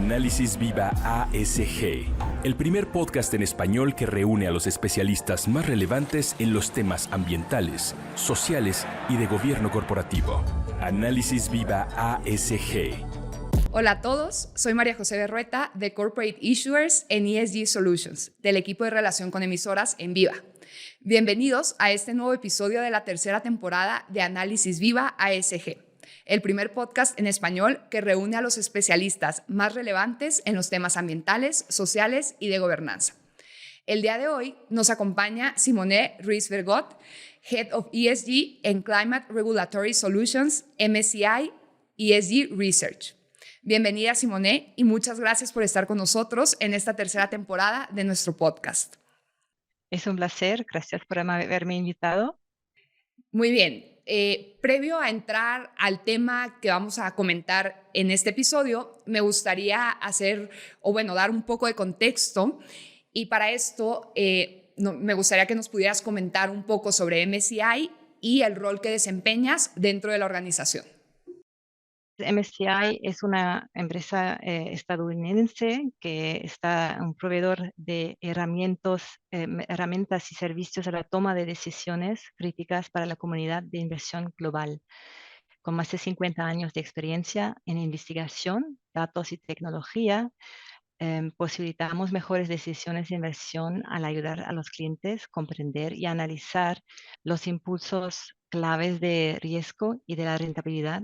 Análisis Viva ASG, el primer podcast en español que reúne a los especialistas más relevantes en los temas ambientales, sociales y de gobierno corporativo. Análisis Viva ASG. Hola a todos, soy María José Berrueta de Corporate Issuers en ESG Solutions, del equipo de relación con emisoras en Viva. Bienvenidos a este nuevo episodio de la tercera temporada de Análisis Viva ASG, el primer podcast en español que reúne a los especialistas más relevantes en los temas ambientales, sociales y de gobernanza. El día de hoy nos acompaña Simone Ruiz-Vergot, Head of ESG en Climate Regulatory Solutions, MSCI ESG Research. Bienvenida, Simone, y muchas gracias por estar con nosotros en esta tercera temporada de nuestro podcast. Es un placer, gracias por haberme invitado. Muy bien. Previo a entrar al tema que vamos a comentar en este episodio, me gustaría dar un poco de contexto, y para esto me gustaría que nos pudieras comentar un poco sobre MSCI y el rol que desempeñas dentro de la organización. MSCI es una empresa estadounidense que está un proveedor de herramientas y servicios a la toma de decisiones críticas para la comunidad de inversión global, con más de 50 años de experiencia en investigación, datos y tecnología. Posibilitamos mejores decisiones de inversión al ayudar a los clientes a comprender y analizar los impulsos claves de riesgo y de la rentabilidad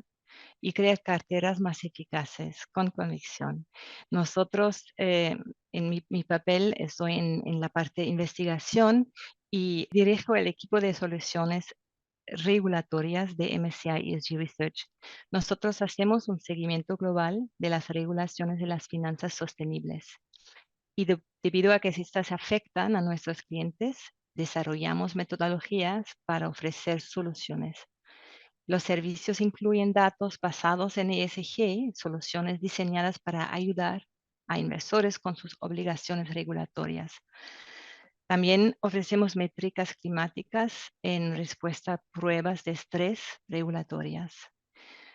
y crear carteras más eficaces con convicción. Nosotros, en mi papel, estoy en la parte de investigación y dirijo el equipo de soluciones regulatorias de MSCI ESG Research. Nosotros hacemos un seguimiento global de las regulaciones de las finanzas sostenibles y debido a que estas afectan a nuestros clientes, desarrollamos metodologías para ofrecer soluciones. Los servicios incluyen datos basados en ESG, soluciones diseñadas para ayudar a inversores con sus obligaciones regulatorias. También ofrecemos métricas climáticas en respuesta a pruebas de estrés regulatorias.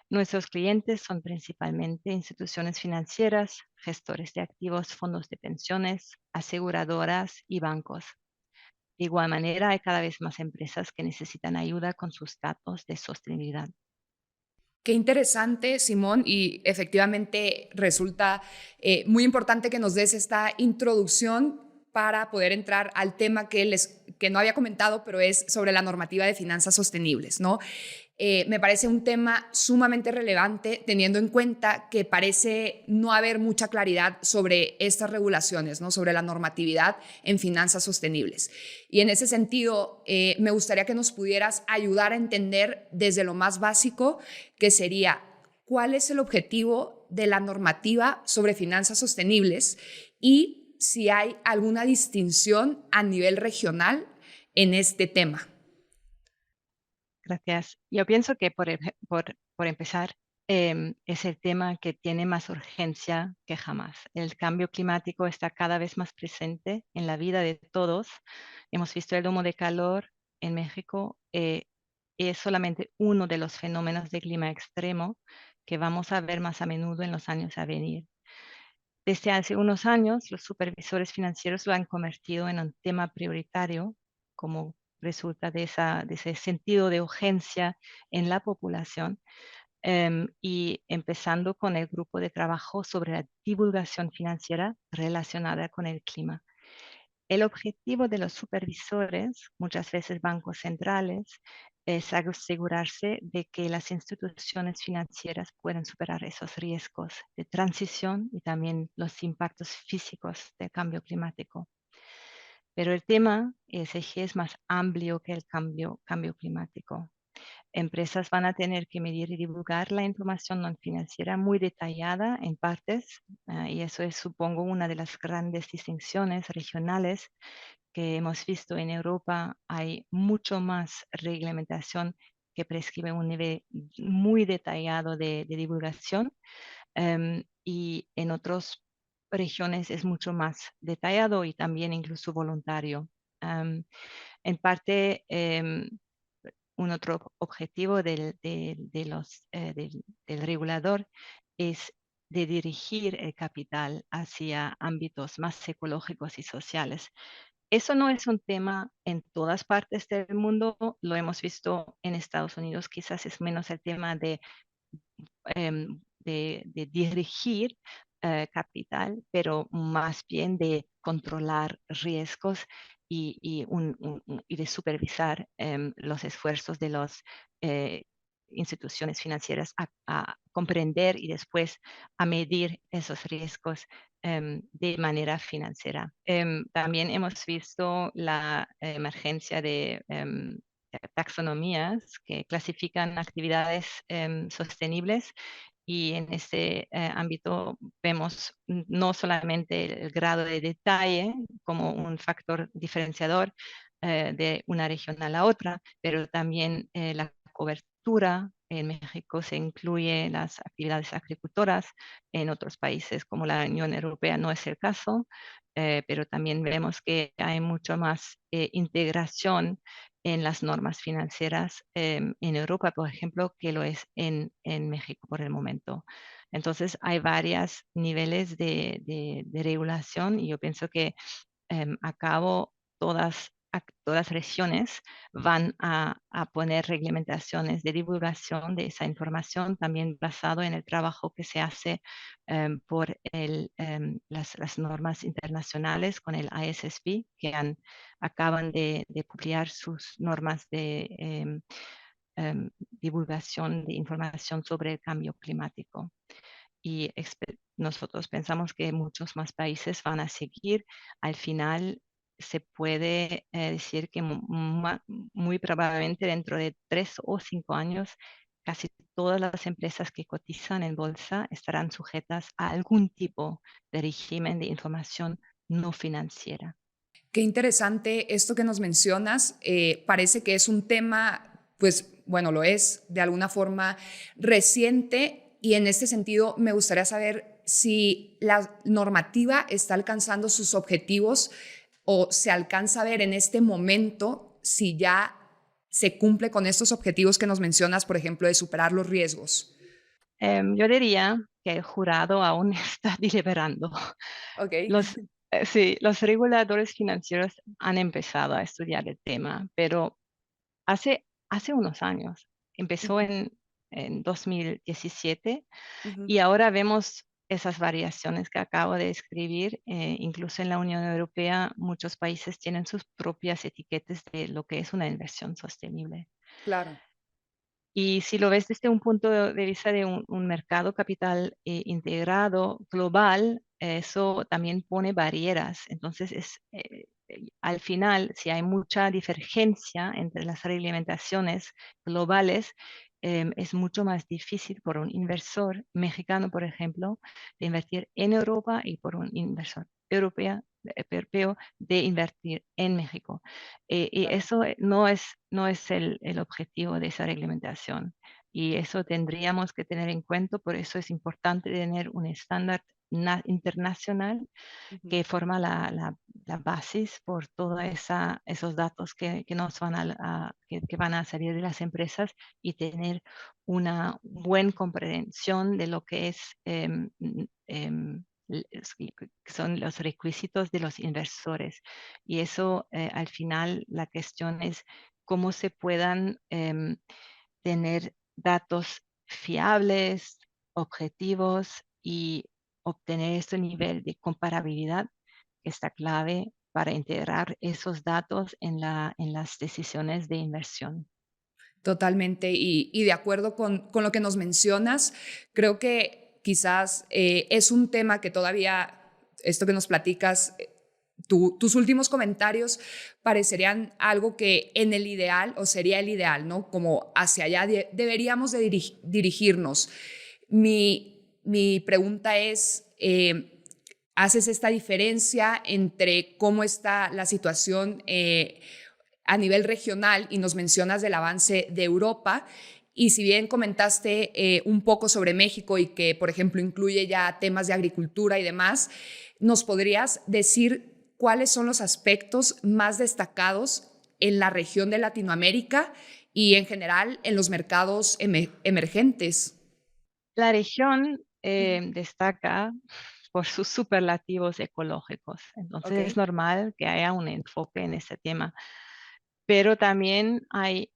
Nuestros clientes son principalmente instituciones financieras, gestores de activos, fondos de pensiones, aseguradoras y bancos. De igual manera, hay cada vez más empresas que necesitan ayuda con sus datos de sostenibilidad. Qué interesante, Simón, y efectivamente resulta muy importante que nos des esta introducción para poder entrar al tema que no había comentado, pero es sobre la normativa de finanzas sostenibles, ¿no? Me parece un tema sumamente relevante, teniendo en cuenta que parece no haber mucha claridad sobre estas regulaciones, ¿no? Sobre la normatividad en finanzas sostenibles. Y en ese sentido, me gustaría que nos pudieras ayudar a entender desde lo más básico, que sería cuál es el objetivo de la normativa sobre finanzas sostenibles y si hay alguna distinción a nivel regional en este tema. Gracias. Yo pienso que por empezar, es el tema que tiene más urgencia que jamás. El cambio climático está cada vez más presente en la vida de todos. Hemos visto el domo de calor en México. Es solamente uno de los fenómenos de clima extremo que vamos a ver más a menudo en los años a venir. Desde hace unos años, los supervisores financieros lo han convertido en un tema prioritario, como resulta de ese sentido de urgencia en la población, y empezando con el grupo de trabajo sobre la divulgación financiera relacionada con el clima. El objetivo de los supervisores, muchas veces bancos centrales, es asegurarse de que las instituciones financieras puedan superar esos riesgos de transición y también los impactos físicos del cambio climático. Pero el tema ESG es más amplio que el cambio climático. Empresas van a tener que medir y divulgar la información no financiera muy detallada en partes, y eso es, supongo, una de las grandes distinciones regionales que hemos visto en Europa. Hay mucho más reglamentación que prescribe un nivel muy detallado de divulgación, y en otras regiones es mucho más detallado y también incluso voluntario. En parte, un otro objetivo del regulador es de dirigir el capital hacia ámbitos más ecológicos y sociales. Eso no es un tema en todas partes del mundo, lo hemos visto en Estados Unidos, quizás es menos el tema de dirigir capital, pero más bien de controlar riesgos y de supervisar los esfuerzos de las instituciones financieras a comprender y después a medir esos riesgos de manera financiera. También hemos visto la emergencia de taxonomías que clasifican actividades sostenibles y en este ámbito vemos no solamente el grado de detalle como un factor diferenciador de una región a la otra, pero también la cobertura. En México se incluye las actividades agricultoras, en otros países como la Unión Europea no es el caso, pero también vemos que hay mucho más integración en las normas financieras en Europa, por ejemplo, que lo es en México por el momento. Entonces, hay varios niveles de regulación y yo pienso que a cabo todas regiones van a poner reglamentaciones de divulgación de esa información, también basado en el trabajo que se hace por las normas internacionales con el ISSB, que acaban de publicar sus normas de divulgación de información sobre el cambio climático. Y nosotros pensamos que muchos más países van a seguir. Al final se puede decir que muy probablemente dentro de 3 o 5 años casi todas las empresas que cotizan en bolsa estarán sujetas a algún tipo de régimen de información no financiera. Qué interesante esto que nos mencionas. Parece que es un tema, pues bueno, lo es de alguna forma reciente y en este sentido me gustaría saber si la normativa está alcanzando sus objetivos o se alcanza a ver en este momento si ya se cumple con estos objetivos que nos mencionas, por ejemplo, de superar los riesgos. Yo diría que el jurado aún está deliberando. Ok. Los, sí, los reguladores financieros han empezado a estudiar el tema, pero hace unos años, empezó Ujú, en 2017 ujú. y ahora vemos esas variaciones que acabo de describir. Incluso en la Unión Europea, muchos países tienen sus propias etiquetas de lo que es una inversión sostenible. Claro, Y si lo ves desde un punto de vista de un mercado capital integrado global, eso también pone barreras. Entonces, al final, si hay mucha divergencia entre las reglamentaciones globales, es mucho más difícil por un inversor mexicano, por ejemplo, de invertir en Europa y por un inversor europeo de invertir en México. Y claro. eso no es el objetivo de esa reglamentación. Y eso tendríamos que tener en cuenta, por eso es importante tener un estándar internacional Ujú. que forma la base por todos esos datos que nos que van a salir de las empresas y tener una buena comprensión de lo que es que son los requisitos de los inversores. Y eso, al final, la cuestión es cómo se puedan tener datos fiables, objetivos y obtener este nivel de comparabilidad que está clave para integrar esos datos en las decisiones de inversión. Totalmente. Y de acuerdo con lo que nos mencionas, creo que quizás es un tema que todavía, esto que nos platicas, tus últimos comentarios parecerían algo que en el ideal, o sería el ideal, ¿no? Como hacia allá deberíamos de dirigirnos. Mi pregunta es, ¿haces esta diferencia entre cómo está la situación a nivel regional y nos mencionas del avance de Europa? Y si bien comentaste un poco sobre México y que, por ejemplo, incluye ya temas de agricultura y demás, ¿nos podrías decir cuáles son los aspectos más destacados en la región de Latinoamérica y en general en los mercados emergentes? La región Ujú. destaca por sus superlativos ecológicos. Entonces es Ok. normal que haya un enfoque en ese tema. Pero también hay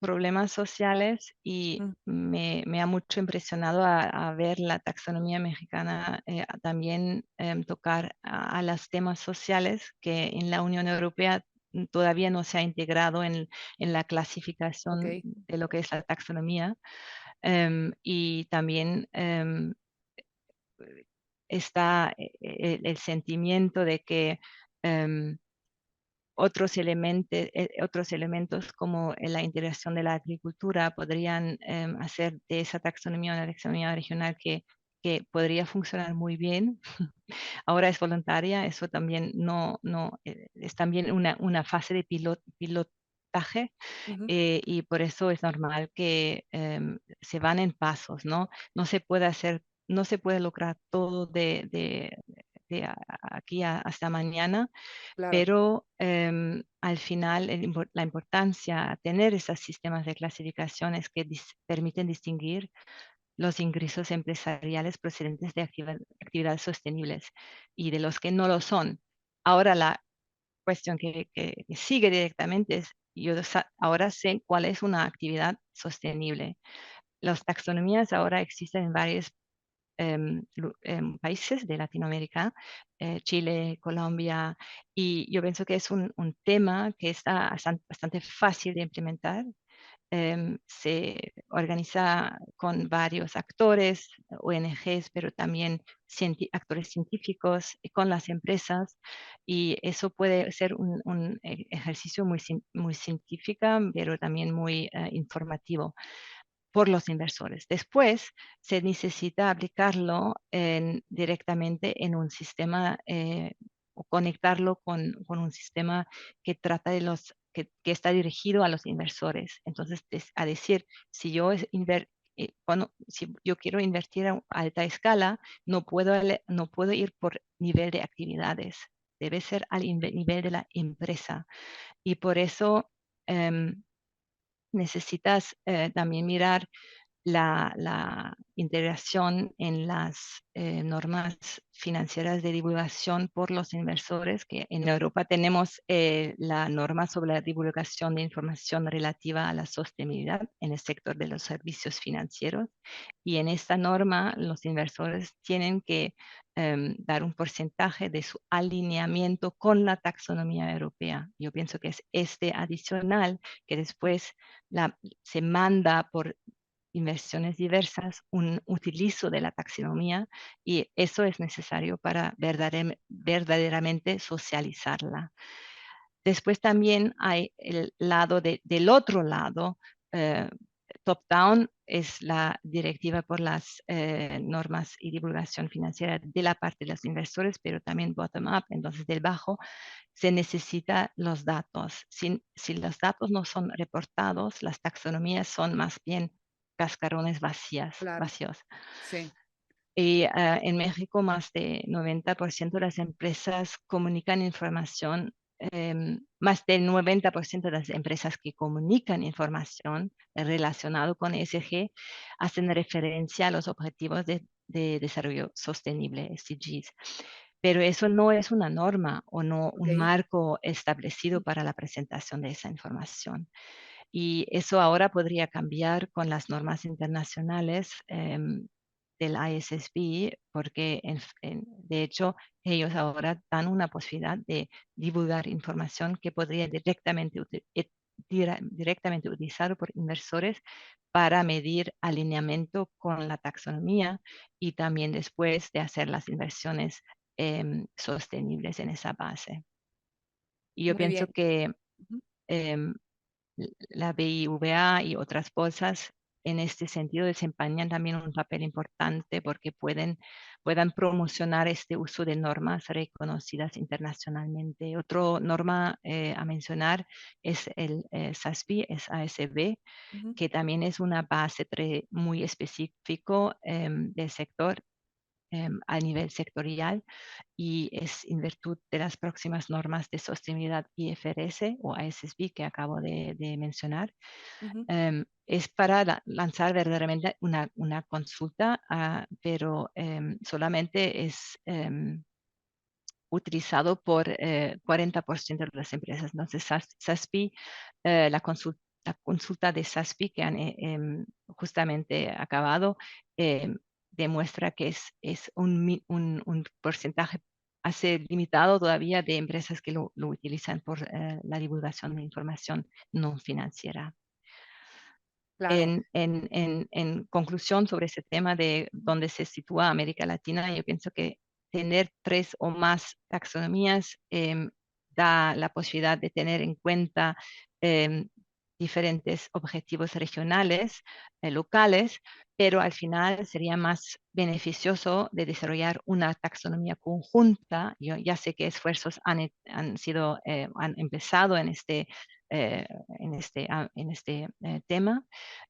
problemas sociales y Mm. me ha mucho impresionado a ver la taxonomía mexicana también tocar a los temas sociales que en la Unión Europea todavía no se ha integrado en la Ok. clasificación de lo que es la taxonomía. Y también está el sentimiento de que em, otros elementos como la integración de la agricultura podrían hacer de esa taxonomía una taxonomía regional que podría funcionar muy bien. Ahora es voluntaria, eso también es también una fase de pilotaje, Ujú. y por eso es normal que se van en pasos, ¿no? No se puede hacer, no se puede lograr todo aquí hasta mañana, Claro. pero al final la importancia de tener esos sistemas de clasificación es que permiten distinguir los ingresos empresariales procedentes de actividades sostenibles y de los que no lo son. Ahora la cuestión que sigue directamente es, ahora sé cuál es una actividad sostenible. Las taxonomías ahora existen en varios países de Latinoamérica, Chile, Colombia, y yo pienso que es un tema que está bastante fácil de implementar. Se organiza con varios actores, ONGs, pero también actores científicos y con las empresas, y eso puede ser un ejercicio muy científico, pero también muy informativo por los inversores. Después se necesita aplicarlo directamente en un sistema o conectarlo con un sistema que trata de que está dirigido a los inversores. Entonces, a decir, si yo si yo quiero invertir a alta escala, no puedo ir por nivel de actividades, debe ser al nivel de la empresa. Y por eso necesitas también mirar la integración en las normas financieras de divulgación por los inversores, que en Europa tenemos la norma sobre la divulgación de información relativa a la sostenibilidad en el sector de los servicios financieros. Y en esta norma los inversores tienen que dar un porcentaje de su alineamiento con la taxonomía europea. Yo pienso que es este adicional que después se manda por inversiones diversas, un utilizo de la taxonomía, y eso es necesario para verdaderamente socializarla. Después también hay del otro lado, eh, top-down es la directiva por las normas y divulgación financiera de la parte de los inversores, pero también bottom-up, entonces del bajo, se necesitan los datos. Si los datos no son reportados, las taxonomías son más bien cascarones Claro. vacíos. Sí. Y en México más de 90% de las empresas comunican información, más del 90% de las empresas que comunican información relacionada con ESG hacen referencia a los objetivos de desarrollo sostenible, SDGs. Pero eso no es una norma o no Ok. un marco establecido para la presentación de esa información. Y eso ahora podría cambiar con las normas internacionales del ISSB, porque de hecho ellos ahora dan una posibilidad de divulgar información que podría directamente utilizar por inversores para medir alineamiento con la taxonomía y también después de hacer las inversiones sostenibles en esa base. Y yo Muy pienso bien. que Ujú. em, la BIVA y otras bolsas en este sentido desempeñan también un papel importante porque puedan promocionar este uso de normas reconocidas internacionalmente. Otra norma a mencionar es el SASB, SASB, Ujú. que también es una base muy específico del sector a nivel sectorial y es en virtud de las próximas normas de sostenibilidad IFRS o ASB que acabo de mencionar. Ujú. Es para lanzar verdaderamente una consulta, pero solamente es utilizado por 40% de las empresas. Entonces, SASP, la consulta de SASP que han justamente acabado, demuestra que es un porcentaje hace limitado todavía de empresas que lo utilizan por la divulgación de información no financiera. Claro. En conclusión sobre ese tema de dónde se sitúa América Latina, yo pienso que tener 3 o más taxonomías da la posibilidad de tener en cuenta em, diferentes objetivos regionales, locales, pero al final sería más beneficioso de desarrollar una taxonomía conjunta. Yo ya sé que esfuerzos han empezado eh, en este tema,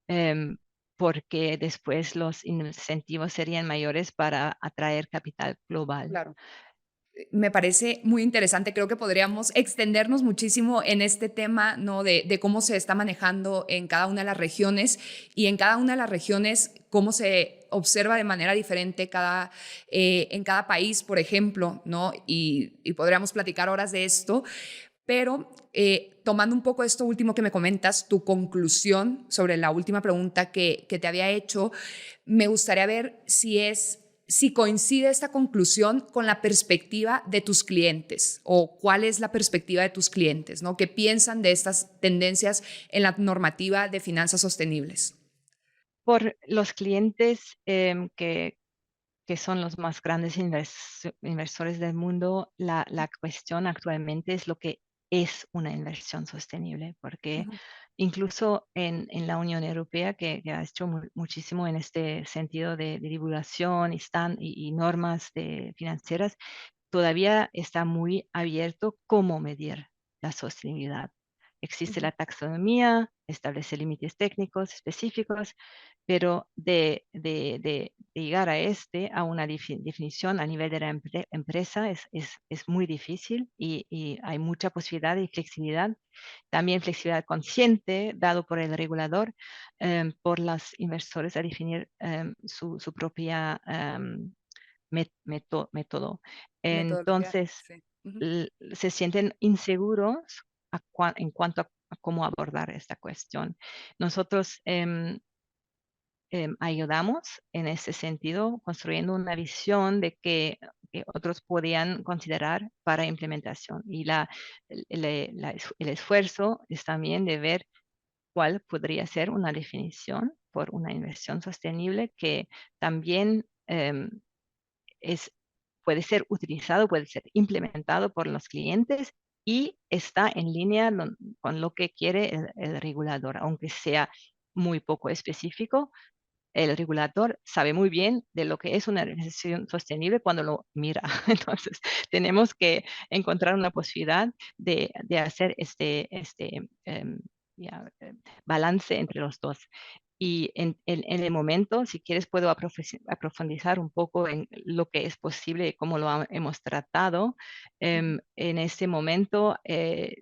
em, porque después los incentivos serían mayores para atraer capital global. Claro. Me parece muy interesante. Creo que podríamos extendernos muchísimo en este tema, ¿no? De cómo se está manejando en cada una de las regiones y en cada una de las regiones cómo se observa de manera diferente en cada país, por ejemplo, ¿no? Y podríamos platicar horas de esto, pero tomando un poco esto último que me comentas, tu conclusión sobre la última pregunta que te había hecho, me gustaría ver si coincide esta conclusión con la perspectiva de tus clientes o cuál es la perspectiva de tus clientes, ¿no? ¿Qué piensan de estas tendencias en la normativa de finanzas sostenibles? Por los clientes que son los más grandes inversores del mundo, la cuestión actualmente es lo que es una inversión sostenible, porque Ujú. incluso en la Unión Europea, que ha hecho muchísimo en este sentido de divulgación y normas financieras, todavía está muy abierto cómo medir la sostenibilidad. Existe Ujú. la taxonomía, establece límites técnicos específicos, pero de llegar a una definición a nivel de la empresa es muy difícil y hay mucha posibilidad y flexibilidad, también flexibilidad consciente dado por el regulador, por los inversores a definir su propia método. Metodología, Entonces, sí. Ujú. se sienten inseguros en cuanto a cómo abordar esta cuestión. Nosotros ayudamos en ese sentido, construyendo una visión de que otros podían considerar para implementación. Y el esfuerzo es también de ver cuál podría ser una definición por una inversión sostenible que también es, puede ser utilizado, puede ser implementado por los clientes y está en línea con lo que quiere el regulador, aunque sea muy poco específico. El regulador sabe muy bien de lo que es una organización sostenible cuando lo mira. Entonces, tenemos que encontrar una posibilidad de hacer ya, balance entre los dos. Y en el momento, si quieres, puedo profundizar un poco en lo que es posible y cómo hemos tratado. Ujú. En este momento,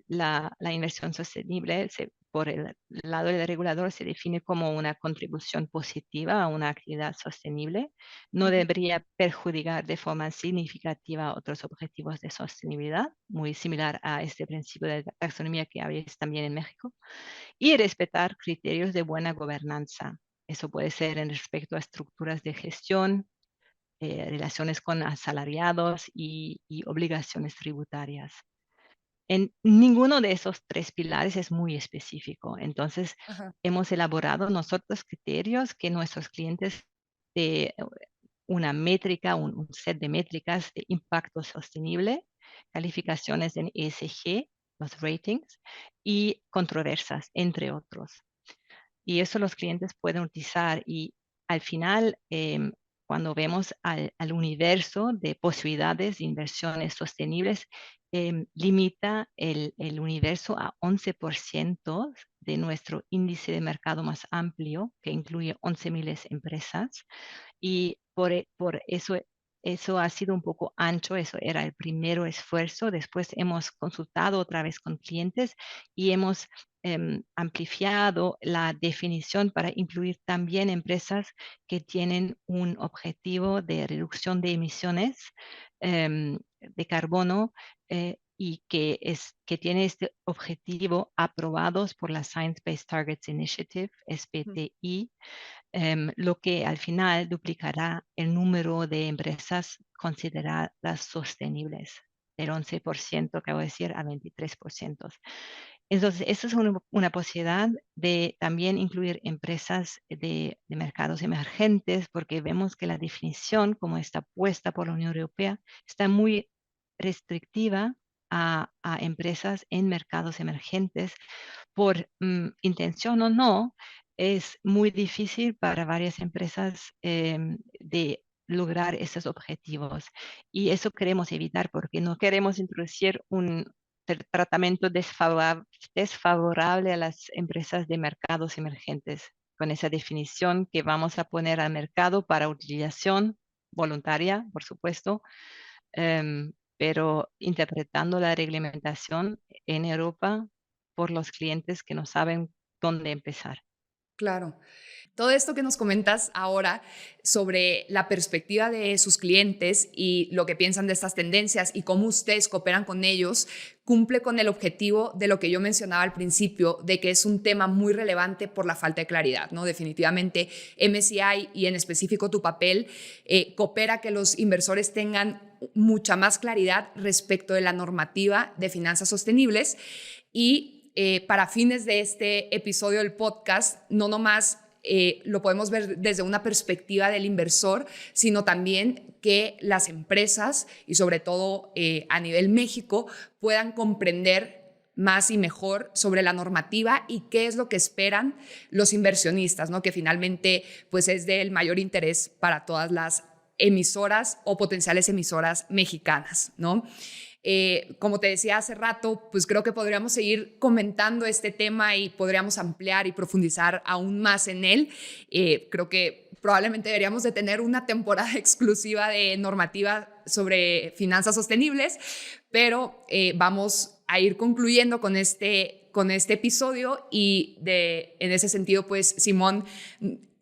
la inversión sostenible por el lado del regulador se define como una contribución positiva a una actividad sostenible. No Ujú. debería perjudicar de forma significativa otros objetivos de sostenibilidad, muy similar a este principio de taxonomía que habéis también en México, y respetar criterios de buena gobernanza. Eso puede ser en respecto a estructuras de gestión, relaciones con asalariados y obligaciones tributarias. En ninguno de esos 3 pilares es muy específico. Entonces, Ajá. hemos elaborado nosotros criterios que nuestros clientes de una métrica, un set de métricas de impacto sostenible, calificaciones en ESG, los ratings, y controversias, entre otros. Y eso los clientes pueden utilizar y al final, cuando vemos al universo de posibilidades de inversiones sostenibles, limita el universo a 11% de nuestro índice de mercado más amplio, que incluye 11.000 empresas. Y por eso eso ha sido un poco ancho, eso era el primer esfuerzo. Después hemos consultado otra vez con clientes y hemos ampliado la definición para incluir también empresas que tienen un objetivo de reducción de emisiones de carbono y que tiene este objetivo aprobados por la Science Based Targets Initiative, SBTI, lo que al final duplicará el número de empresas consideradas sostenibles, del 11%, acabo de decir, a 23%. Entonces, esta es una posibilidad de también incluir empresas de mercados emergentes, porque vemos que la definición, como está puesta por la Unión Europea, está muy restrictiva a empresas en mercados emergentes. Por intención o no, es muy difícil para varias empresas de lograr esos objetivos. Y eso queremos evitar porque no queremos introducir un tratamiento desfavorable a las empresas de mercados emergentes, con esa definición que vamos a poner al mercado para utilización voluntaria, por supuesto, pero interpretando la reglamentación en Europa por los clientes que no saben dónde empezar. Claro. Todo esto que nos comentas ahora sobre la perspectiva de sus clientes y lo que piensan de estas tendencias y cómo ustedes cooperan con ellos, cumple con el objetivo de lo que yo mencionaba al principio, de que es un tema muy relevante por la falta de claridad, ¿no? Definitivamente MSCI y en específico tu papel coopera que los inversores tengan mucha más claridad respecto de la normativa de finanzas sostenibles y para fines de este episodio del podcast, no nomás lo podemos ver desde una perspectiva del inversor, sino también que las empresas y sobre todo a nivel México puedan comprender más y mejor sobre la normativa y qué es lo que esperan los inversionistas, ¿no? Que finalmente pues, es del mayor interés para todas las emisoras o potenciales emisoras mexicanas, ¿no? Como te decía hace rato, pues creo que podríamos seguir comentando este tema y podríamos ampliar y profundizar aún más en él. Creo que probablemente deberíamos de tener una temporada exclusiva de normativa sobre finanzas sostenibles, pero vamos a ir concluyendo con este episodio y en ese sentido, pues Simón,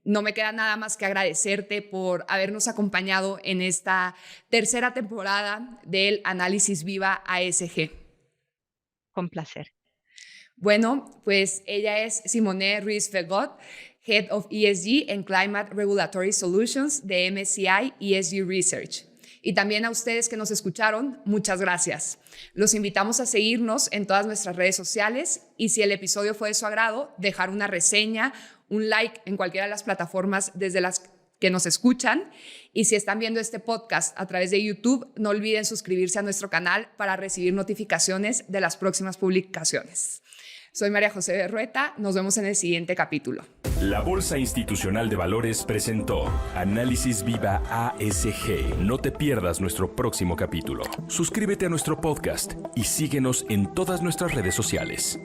no me queda nada más que agradecerte por habernos acompañado en esta tercera temporada del Análisis Viva ASG. Con placer. Bueno, pues ella es Simone Ruiz-Fegot, Head of ESG and Climate Regulatory Solutions de MSCI ESG Research. Y también a ustedes que nos escucharon, muchas gracias. Los invitamos a seguirnos en todas nuestras redes sociales y si el episodio fue de su agrado, dejar una reseña, un like en cualquiera de las plataformas desde las que nos escuchan. Y si están viendo este podcast a través de YouTube, no olviden suscribirse a nuestro canal para recibir notificaciones de las próximas publicaciones. Soy María José Berrueta. Nos vemos en el siguiente capítulo. La Bolsa Institucional de Valores presentó Análisis Viva ASG. No te pierdas nuestro próximo capítulo. Suscríbete a nuestro podcast y síguenos en todas nuestras redes sociales.